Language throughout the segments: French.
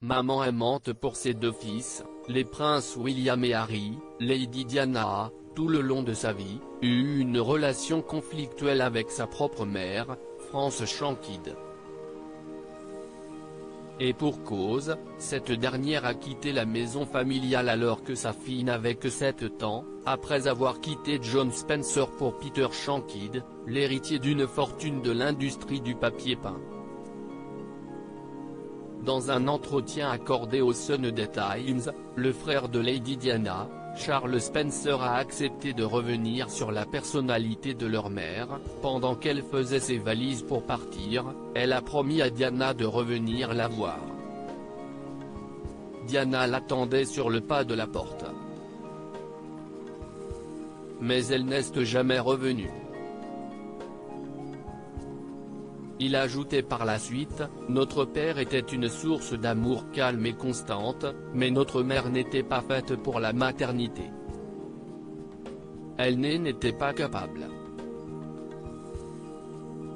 maman aimante pour ses deux fils, les princes William et Harry, Lady Diana a, tout le long de sa vie, eu une relation conflictuelle avec sa propre mère, France Shankid. Et pour cause, cette dernière a quitté la maison familiale alors que sa fille n'avait que 7 ans, après avoir quitté John Spencer pour Peter Shankid, l'héritier d'une fortune de l'industrie du papier peint. Dans un entretien accordé au Sunday Times, le frère de Lady Diana, Charles Spencer a accepté de revenir sur la personnalité de leur mère. Pendant qu'elle faisait ses valises pour partir, elle a promis à Diana de revenir la voir. Diana l'attendait sur le pas de la porte. Mais elle n'est jamais revenue. Il ajoutait par la suite, « Notre père était une source d'amour calme et constante, mais notre mère n'était pas faite pour la maternité. Elle n'était pas capable.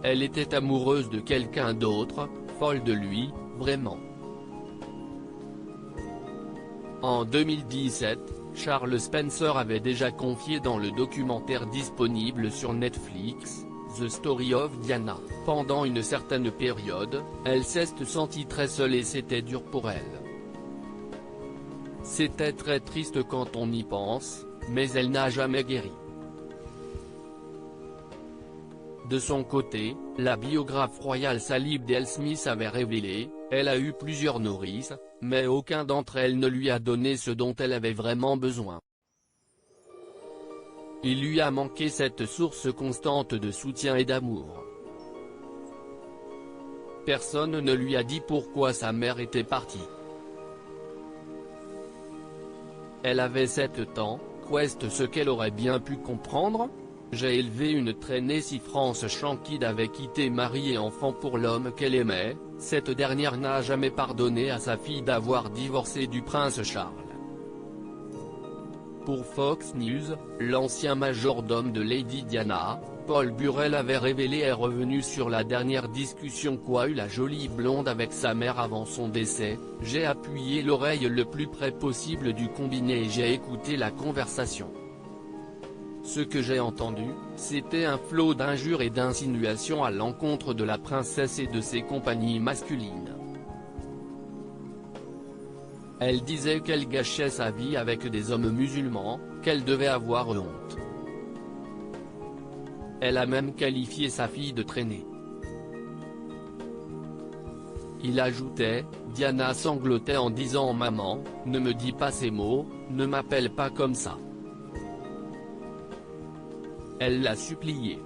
Elle était amoureuse de quelqu'un d'autre, folle de lui, vraiment. » En 2017, Charles Spencer avait déjà confié dans le documentaire disponible sur Netflix, The Story of Diana, pendant une certaine période, elle s'est sentie très seule et c'était dur pour elle. C'était très triste quand on y pense, mais elle n'a jamais guéri. De son côté, la biographe royale Sally Bdel-Smith avait révélé, elle a eu plusieurs nourrices, mais aucun d'entre elles ne lui a donné ce dont elle avait vraiment besoin. Il lui a manqué cette source constante de soutien et d'amour. Personne ne lui a dit pourquoi sa mère était partie. Elle avait 7 ans, qu'est ce qu'elle aurait bien pu comprendre? J'ai élevé une traînée si France Shankid avait quitté mari et enfant pour l'homme qu'elle aimait, cette dernière n'a jamais pardonné à sa fille d'avoir divorcé du prince Charles. Pour Fox News, l'ancien majordome de Lady Diana, Paul Burrell avait révélé est revenu sur la dernière discussion qu'a eue la jolie blonde avec sa mère avant son décès. J'ai appuyé l'oreille le plus près possible du combiné et j'ai écouté la conversation. Ce que j'ai entendu, c'était un flot d'injures et d'insinuations à l'encontre de la princesse et de ses compagnies masculines. Elle disait qu'elle gâchait sa vie avec des hommes musulmans, qu'elle devait avoir honte. Elle a même qualifié sa fille de traînée. Il ajoutait, Diana sanglotait en disant « Maman, ne me dis pas ces mots, ne m'appelle pas comme ça ». Elle l'a supplié.